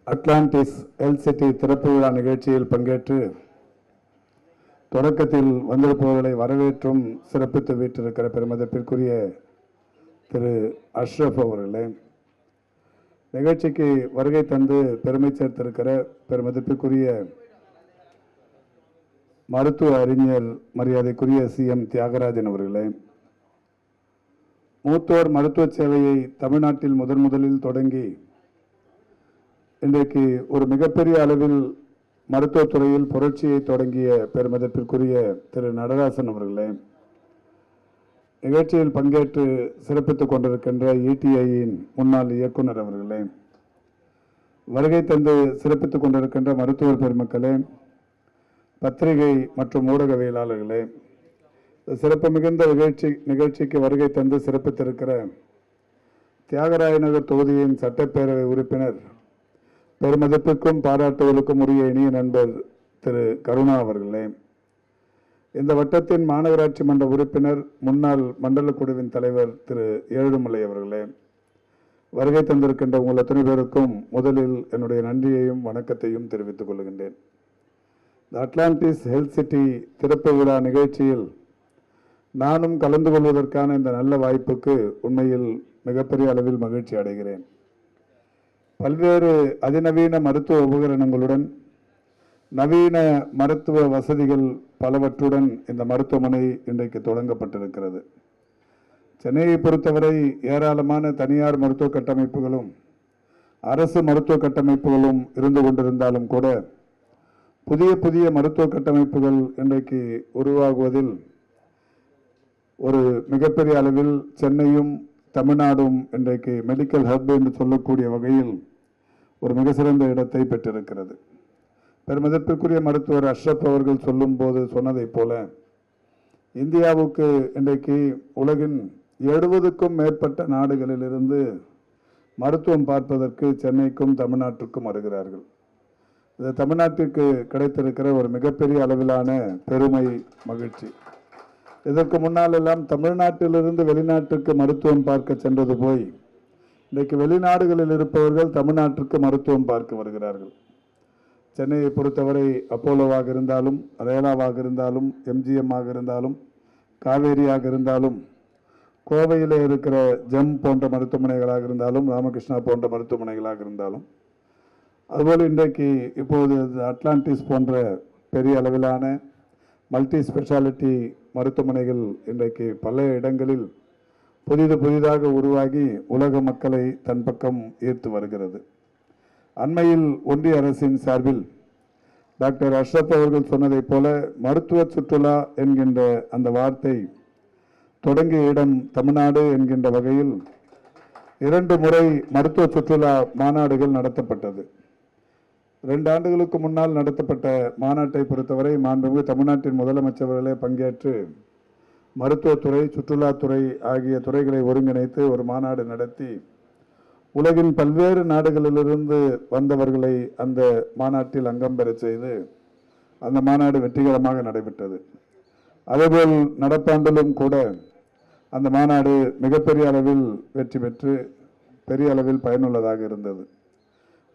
Atlantis health city திறப்பு விழா நிகழ்ச்சியில் பங்கேற்று தொடக்கத்தில் வந்திருப்பவர்களை வரவேற்றும் சிறப்பித்து வீட்டிருக்கிற பெருமதிப்பிற்குரிய திரு அஷ்ரப் அவர்களே, நிகழ்ச்சிக்கு வருகை தந்து பெருமை சேர்த்திருக்கிற பெருமதிப்பிற்குரிய மருத்துவ அறிஞர் மரியாதைக்குரிய CM தியாகராஜன் அவர்களே, மூத்தோர் மருத்துவ சேவையை தமிழ்நாட்டில் முதலில் தொடங்கி இன்றைக்கு ஒரு மிகப்பெரிய அளவில் மருத்துவத்துறையில் புரட்சியை தொடங்கிய பெருமதிப்பிற்குரிய திரு நடராசன் அவர்களே, நிகழ்ச்சியில் பங்கேற்று சிறப்பித்துக் கொண்டிருக்கின்ற ETIயின் முன்னாள் இயக்குனர் அவர்களே, வருகை தந்து சிறப்பித்துக் கொண்டிருக்கின்ற மருத்துவர் பெருமக்களே, பத்திரிகை மற்றும் ஊடகவியலாளர்களே, சிறப்பு மிகுந்த நிகழ்ச்சிக்கு வருகை தந்து சிறப்பித்திருக்கிற தியாகராய நகர் தொகுதியின் சட்டப்பேரவை உறுப்பினர் பெருமதிப்புக்கும் பாராட்டுகளுக்கும் உரிய இனிய நண்பர் திரு கருணா அவர்களே, இந்த வட்டத்தின் மாநகராட்சி மன்ற உறுப்பினர் முன்னாள் மண்டல குழுவின் தலைவர் திரு ஏழுமலை அவர்களே, வருகை தந்திருக்கின்ற உங்கள் அத்தனை பேருக்கும் முதலில் என்னுடைய நன்றியையும் வணக்கத்தையும் தெரிவித்துக் கொள்கின்றேன். இந்த அட்லாண்டிஸ் ஹெல்த் சிட்டி திறப்பு விழா நிகழ்ச்சியில் நானும் கலந்து கொள்வதற்கான இந்த நல்ல வாய்ப்புக்கு உண்மையில் மிகப்பெரிய அளவில் மகிழ்ச்சி அடைகிறேன். பல்வேறு அதிநவீன மருத்துவ உபகரணங்களுடன் நவீன மருத்துவ வசதிகள் பலவற்றுடன் இந்த மருத்துவமனை இன்றைக்கு தொடங்கப்பட்டிருக்கிறது. சென்னையை பொறுத்தவரை ஏராளமான தனியார் மருத்துவ கட்டமைப்புகளும் அரசு மருத்துவ கட்டமைப்புகளும் இருந்து கொண்டிருந்தாலும் கூட புதிய மருத்துவ கட்டமைப்புகள் இன்றைக்கு உருவாகுவதில் ஒரு மிகப்பெரிய அளவில் சென்னையும் தமிழ்நாடும் இன்றைக்கு மெடிக்கல் ஹப் என்று சொல்லக்கூடிய வகையில் ஒரு மிக சிறந்த இடத்தை பெற்றிருக்கிறது. பெருமதிப்பிற்குரிய மருத்துவர் அஷ்ரப் அவர்கள் சொல்லும்போது சொன்னதைப் போல இந்தியாவுக்கு இன்றைக்கு உலகின் 70க்கும் மேற்பட்ட நாடுகளிலிருந்து மருத்துவம் பார்ப்பதற்கு சென்னைக்கும் தமிழ்நாட்டிற்கும் வருகிறார்கள். இது தமிழ்நாட்டிற்கு கிடைத்திருக்கிற ஒரு மிகப்பெரிய அளவிலான பெருமை, மகிழ்ச்சி. இதற்கு முன்னால் எல்லாம் தமிழ்நாட்டிலிருந்து வெளிநாட்டுக்கு மருத்துவம் பார்க்க சென்றது போய் இன்றைக்கு வெளிநாடுகளில் இருப்பவர்கள் தமிழ்நாட்டிற்கு மருத்துவம் பார்க்க வருகிறார்கள். சென்னையை பொறுத்தவரை அப்போலோவாக இருந்தாலும், ரேலாவாக இருந்தாலும், MGM ஆக இருந்தாலும், காவேரியாக இருந்தாலும், கோவையில் இருக்கிற ஜெம் போன்ற மருத்துவமனைகளாக இருந்தாலும், ராமகிருஷ்ணா போன்ற மருத்துவமனைகளாக இருந்தாலும், அதுபோல் இன்றைக்கு இப்போது அட்லாண்டிஸ் போன்ற பெரிய அளவிலான மல்டி ஸ்பெஷாலிட்டி மருத்துவமனைகள் இன்றைக்கு பல இடங்களில் புதிதாக உருவாகி உலக மக்களை தன் பக்கம் ஈர்த்து வருகிறது. அண்மையில் ஒன்றிய அரசின் சார்பில் டாக்டர் அஷ்ரப் அவர்கள் சொன்னதைப் போல மருத்துவ சுற்றுலா என்கின்ற அந்த வார்த்தை தொடங்கிய இடம் தமிழ்நாடு என்கின்ற வகையில் 2 முறை மருத்துவ சுற்றுலா மாநாடுகள் நடத்தப்பட்டது. 2 ஆண்டுகளுக்கு முன்னால் நடத்தப்பட்ட மாநாட்டை பொறுத்தவரை மாண்புமிகு தமிழ்நாட்டின் முதலமைச்சர்களே பங்கேற்று மருத்துவத்துறை, சுற்றுலாத்துறை ஆகிய துறைகளை ஒருங்கிணைத்து ஒரு மாநாடு நடத்தி உலகின் பல்வேறு நாடுகளிலிருந்து வந்தவர்களை அந்த மாநாட்டில் அங்கம் பெற செய்து அந்த மாநாடு வெற்றிகரமாக நடைபெற்றது. அதேபோல் நடப்பாண்டிலும் கூட அந்த மாநாடு மிகப்பெரிய அளவில் வெற்றி பெற்று பெரிய அளவில் பயனுள்ளதாக இருந்தது.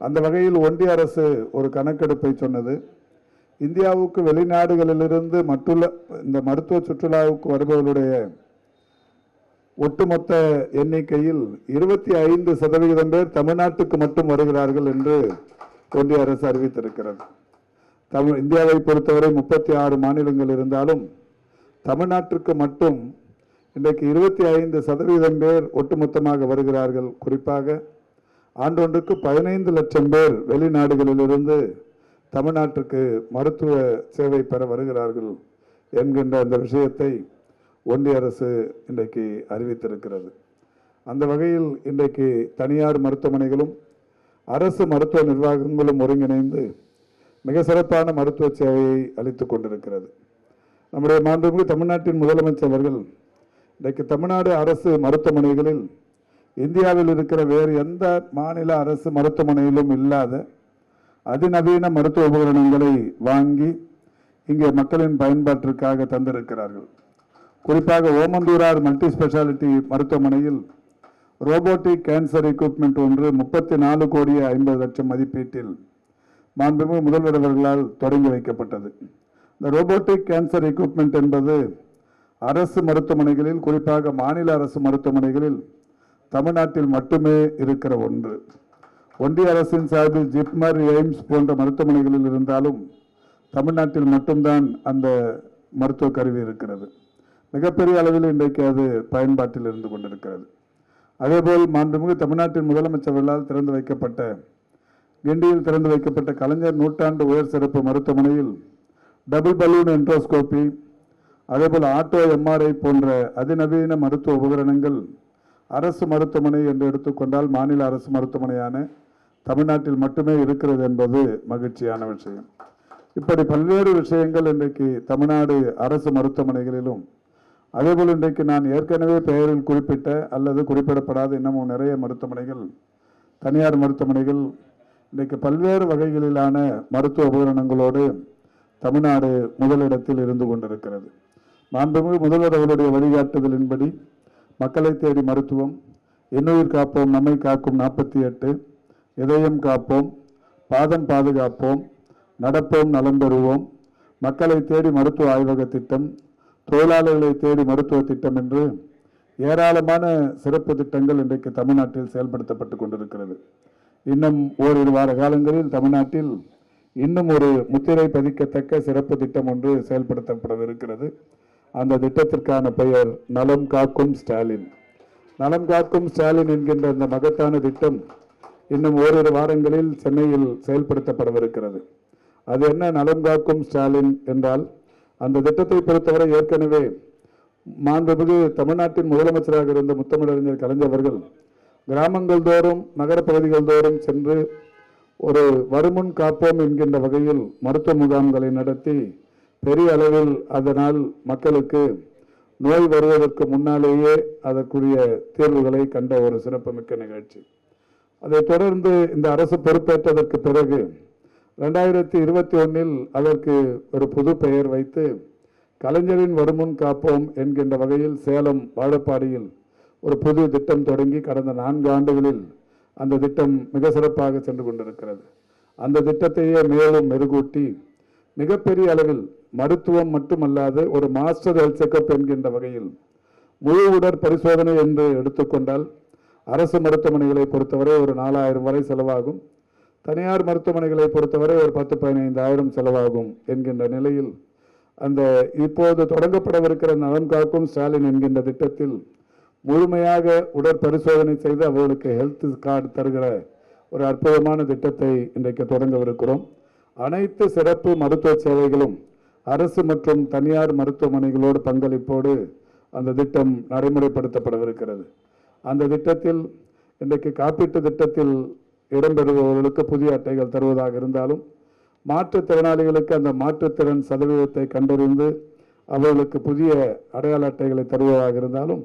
அந்த வகையில் ஒன்றிய அரசு ஒரு கணக்கெடுப்பை சொன்னது. இந்தியாவுக்கு வெளிநாடுகளிலிருந்து இந்த மருத்துவ சுற்றுலாவுக்கு வருபவர்களுடைய ஒட்டுமொத்த எண்ணிக்கையில் 25% பேர் தமிழ்நாட்டுக்கு மட்டும் வருகிறார்கள் என்று ஒன்றிய அரசு அறிவித்திருக்கிறது. இந்தியாவை பொறுத்தவரை 36 மாநிலங்கள் இருந்தாலும் தமிழ்நாட்டிற்கு மட்டும் இன்றைக்கு 25% பேர் ஒட்டுமொத்தமாக வருகிறார்கள். குறிப்பாக ஆண்டொன்றுக்கு 15 லட்சம் பேர் வெளிநாடுகளிலிருந்து தமிழ்நாட்டுக்கு மருத்துவ சேவை பெற வருகிறார்கள் என்கின்ற அந்த விஷயத்தை ஒன்றிய அரசு இன்றைக்கு அறிவித்திருக்கிறது. அந்த வகையில் இன்றைக்கு தனியார் மருத்துவமனைகளும் அரசு மருத்துவ நிர்வாகங்களும் ஒருங்கிணைந்து மிக சிறப்பான மருத்துவ சேவையை அளித்துக் கொண்டிருக்கிறது. நம்முடைய மாண்புமிகு தமிழ்நாட்டின் முதலமைச்சர் அவர்கள் இன்றைக்கு தமிழ்நாடு அரசு மருத்துவமனைகளில் இந்தியாவில் இருக்கிற வேறு எந்த மாநில அரசு மருத்துவமனையிலும் இல்லாத அதிநவீன மருத்துவ உபகரணங்களை வாங்கி இங்கே மக்களின் பயன்பாட்டிற்காக தந்திருக்கிறார்கள். குறிப்பாக ஓமந்தூரார் மல்டி ஸ்பெஷாலிட்டி மருத்துவமனையில் ரோபோட்டிக் கேன்சர் எக்யூப்மெண்ட் ஒன்று 34 கோடி 50 லட்சம் மதிப்பீட்டில் மாண்புமிகு முதல்வர் அவர்களால் தொடங்கி வைக்கப்பட்டது. இந்த ரோபோட்டிக் கேன்சர் எக்யூப்மெண்ட் என்பது அரசு மருத்துவமனைகளில், குறிப்பாக மாநில அரசு மருத்துவமனைகளில் தமிழ்நாட்டில் மட்டுமே இருக்கிற ஒன்று. ஒன்றிய அரசின் சார்பில் ஜிப்மர், எய்ம்ஸ் போன்ற மருத்துவமனைகளில் இருந்தாலும் தமிழ்நாட்டில் மட்டும்தான் அந்த மருத்துவ கருவி இருக்கிறது. மிகப்பெரிய அளவில் இன்றைக்கு அது பயன்பாட்டில் இருந்து கொண்டிருக்கிறது. அதேபோல் மாண்புமிகு தமிழ்நாட்டின் முதலமைச்சர்களால் திறந்து வைக்கப்பட்ட, கிண்டியில் திறந்து வைக்கப்பட்ட கலைஞர் நூற்றாண்டு உயர் சிறப்பு மருத்துவமனையில் டபுள் பலூன் என்ட்ரோஸ்கோபி, அதேபோல் ஆட்டோ எம்ஆர்ஐ போன்ற அதிநவீன மருத்துவ உபகரணங்கள் அரசு மருத்துவமனை என்று எடுத்துக்கொண்டால் மாநில அரசு மருத்துவமனையான தமிழ்நாட்டில் மட்டுமே இருக்கிறது என்பது மகிழ்ச்சியான விஷயம். இப்படி பல்வேறு விஷயங்கள் இன்றைக்கு தமிழ்நாடு அரசு மருத்துவமனைகளிலும், அதேபோல் இன்றைக்கு நான் ஏற்கனவே பெயரில் குறிப்பிட்ட அல்லது குறிப்பிடப்படாத இன்னமும் நிறைய மருத்துவமனைகள், தனியார் மருத்துவமனைகள் இன்றைக்கு பல்வேறு வகைகளிலான மருத்துவ உபகரணங்களோடு தமிழ்நாடு முதலிடத்தில் இருந்து கொண்டிருக்கிறது. மாண்புமிகு முதல்வர் அவருடைய வழிகாட்டுதலின்படி மக்களை தேடி மருத்துவம், இன்னுயிர் காப்போம் நம்மை காக்கும் 48, இதயம் காப்போம், பாதம் பாதுகாப்போம், நடப்போம் நலம் பெறுவோம், மக்களை தேடி மருத்துவ ஆய்வக திட்டம், தொழிலாளர்களை தேடி மருத்துவ திட்டம் என்று ஏராளமான சிறப்பு திட்டங்கள் இன்றைக்கு தமிழ்நாட்டில் செயல்படுத்தப்பட்டு கொண்டிருக்கிறது. இன்னும் ஓரிரு வார காலங்களில் தமிழ்நாட்டில் இன்னும் ஒரு முத்திரை பதிக்கத்தக்க சிறப்பு திட்டம் ஒன்று செயல்படுத்தப்படவிருக்கிறது. அந்த திட்டத்திற்கான பெயர் நலம் காக்கும் ஸ்டாலின். நலம் காக்கும் ஸ்டாலின் என்கின்ற இந்த மகத்தான திட்டம் இன்னும் ஓரிரு வாரங்களில் சென்னையில் செயல்படுத்தப்படவிருக்கிறது. அது என்ன நலம் காக்கும் ஸ்டாலின் என்றால், அந்த திட்டத்தை பொறுத்தவரை ஏற்கனவே மாண்புமிகு தமிழ்நாட்டின் முதலமைச்சராக இருந்த முத்தமிழறிஞர் கலைஞர் அவர்கள் கிராமங்கள் தோறும், நகர பகுதிகள் தோறும் சென்று ஒரு வருமுன் காப்போம் என்கின்ற வகையில் மருத்துவ முகாம்களை நடத்தி பெரிய அளவில் அதனால் மக்களுக்கு நோய் வருவதற்கு முன்னாலேயே அதற்குரிய தீர்வுகளை கண்ட ஒரு சிறப்புமிக்க நிகழ்ச்சி. அதைத் தொடர்ந்து இந்த அரசு பொறுப்பேற்றதற்கு பிறகு 2021 அதற்கு ஒரு புது பெயர் வைத்து கலைஞரின் வருமுன் காப்போம் என்கின்ற வகையில் சேலம் வாழப்பாடியில் ஒரு புது திட்டம் தொடங்கி கடந்த 4 ஆண்டுகளில் அந்த திட்டம் மிக சிறப்பாக சென்று கொண்டிருக்கிறது. அந்த திட்டத்தையே மேலும் மெருகூட்டி மிகப்பெரிய அளவில் மருத்துவம் மட்டுமல்லாது ஒரு மாஸ்டர் ஹெல்த் செக்கப் என்கின்ற வகையில் முழு உடற் பரிசோதனை என்று எடுத்துக்கொண்டால் அரசு மருத்துவமனைகளை பொறுத்தவரை ஒரு 4000 வரை செலவாகும், தனியார் மருத்துவமனைகளை பொறுத்தவரை ஒரு 10-15 செலவாகும் என்கின்ற நிலையில் அந்த இப்போது தொடங்கப்படவிருக்கிற நலம் காக்கும் ஸ்டாலின் என்கின்ற திட்டத்தில் முழுமையாக உடற்பரிசோதனை செய்து அவர்களுக்கு ஹெல்த் கார்டு தருகிற ஒரு அற்புதமான திட்டத்தை இன்றைக்கு தொடங்கவிருக்கிறோம். அனைத்து சிறப்பு மருத்துவ சேவைகளும் அரசு மற்றும் தனியார் மருத்துவமனைகளோடு பங்களிப்போடு அந்த திட்டம் நடைமுறைப்படுத்தப்படவிருக்கிறது. அந்த திட்டத்தில் இன்றைக்கு காப்பீட்டு திட்டத்தில் இடம்பெறுபவர்களுக்கு புதிய அட்டைகள் தருவதாக இருந்தாலும், மாற்றுத்திறனாளிகளுக்கு அந்த மாற்றுத்திறன் சதவீதத்தை கண்டறிந்து அவர்களுக்கு புதிய அடையாள அட்டைகளை தருவதாக இருந்தாலும்,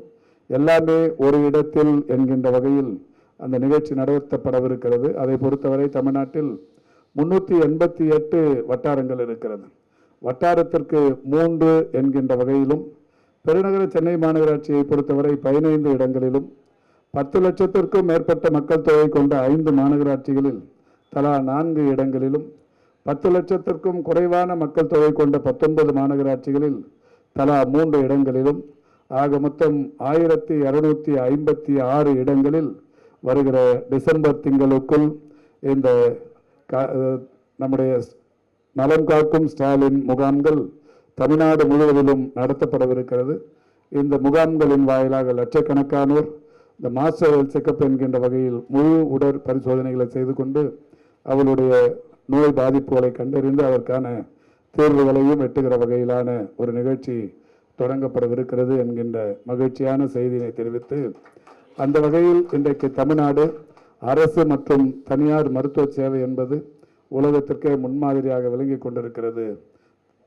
எல்லாமே ஒரு இடத்தில் என்கின்ற வகையில் அந்த நிகழ்ச்சி நடத்தப்படவிருக்கிறது. அதை பொறுத்தவரை தமிழ்நாட்டில் 388 வட்டாரங்கள் இருக்கிறது. வட்டாரத்திற்கு 3 என்கின்ற வகையிலும், பெருநகர சென்னை மாநகராட்சியை பொறுத்தவரை 15 இடங்களிலும், 10 லட்சத்திற்கும் மேற்பட்ட மக்கள் தொகை கொண்ட 5 மாநகராட்சிகளில் தலா 4 இடங்களிலும், 10 லட்சத்திற்கும் குறைவான மக்கள் தொகை கொண்ட 19 மாநகராட்சிகளில் தலா 3 இடங்களிலும், ஆக மொத்தம் 1256 இடங்களில் வருகிற டிசம்பர் திங்களுக்குள் இந்த நம்முடைய நலம் காக்கும் ஸ்டாலின் முகாம்கள் தமிழ்நாடு முழுவதிலும் நடத்தப்படவிருக்கிறது. இந்த முகாம்களின் வாயிலாக லட்சக்கணக்கானோர் இந்த மாஸ்டர் ஹெல்த் செக்கப் என்கின்ற வகையில் முழு உடற் பரிசோதனைகளை செய்து கொண்டு அவருடைய நோய் பாதிப்புகளை கண்டறிந்து அதற்கான தீர்வுகளையும் எட்டுகிற வகையிலான ஒரு நிகழ்ச்சி தொடங்கப்படவிருக்கிறது என்கின்ற மகிழ்ச்சியான செய்தியை தெரிவித்து, அந்த வகையில் இன்றைக்கு தமிழ்நாடு அரசு மற்றும் தனியார் மருத்துவ சேவை என்பது உலகத்திற்கே முன்மாதிரியாக விளங்கி கொண்டிருக்கிறது.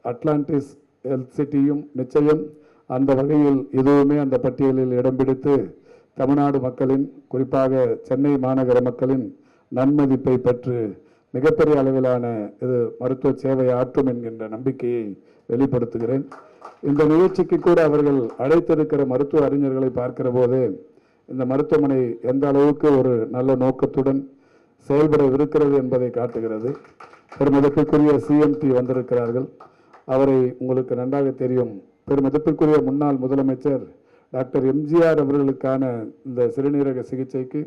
அட்லாண்டிஸ் ஹெல்த் சிட்டியும் நிச்சயம் அந்த வகையில் இதுவுமே அந்த பட்டியலில் இடம் பிடித்து தமிழ்நாடு மக்களின், குறிப்பாக சென்னை மாநகர மக்களின் நன்மதிப்பை பெற்று மிகப்பெரிய அளவிலான இது மருத்துவ சேவை ஆற்றும் என்கின்ற நம்பிக்கையை வெளிப்படுத்துகிறேன். இந்த நிகழ்ச்சிக்கு கூட அவர்கள் அழைத்திருக்கிற மருத்துவ அறிஞர்களை பார்க்கிற போது இந்த மருத்துவமனை எந்த அளவுக்கு ஒரு நல்ல நோக்கத்துடன் செயல்படவிருக்கிறது என்பதை காட்டுகிறது. பெருமதிப்பிற்குரிய சிஎம்டி வந்திருக்கிறார்கள். அவரை உங்களுக்கு நன்றாக தெரியும். பெருமதிப்பிற்குரிய முன்னாள் முதலமைச்சர் டாக்டர் எம்ஜிஆர் அவர்களுக்கான இந்த சிறுநீரக சிகிச்சைக்கு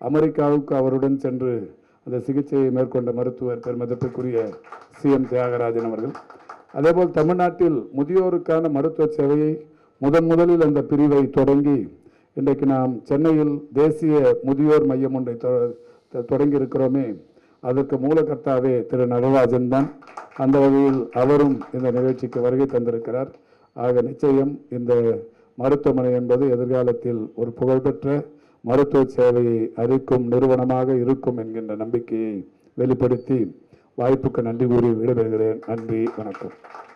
அமெரிக்காவுக்கு அவருடன் சென்று அந்த சிகிச்சையை மேற்கொண்ட மருத்துவர் பெருமதிப்பிற்குரிய சிஎம் தியாகராஜன் அவர்கள். அதேபோல் தமிழ்நாட்டில் முதியோருக்கான மருத்துவ சேவையை முதலில் அந்த பிரிவை தொடங்கி இன்றைக்கு நாம் சென்னையில் தேசிய முதியோர் மையம் ஒன்றை தொடங்கி இருக்கிறோமே, அதற்கு மூலகர்த்தாவே திரு நடராஜன் தான். அந்த வகையில் அவரும் இந்த நிகழ்ச்சிக்கு வருகை தந்திருக்கிறார். ஆக நிச்சயம் இந்த மருத்துவமனை என்பது எதிர்காலத்தில் ஒரு புகழ்பெற்ற மருத்துவ சேவையை அளிக்கும் நிறுவனமாக இருக்கும் என்கின்ற நம்பிக்கையை வெளிப்படுத்தி வாய்ப்புக்கு நன்றி கூறி விடைபெறுகிறேன். நன்றி, வணக்கம்.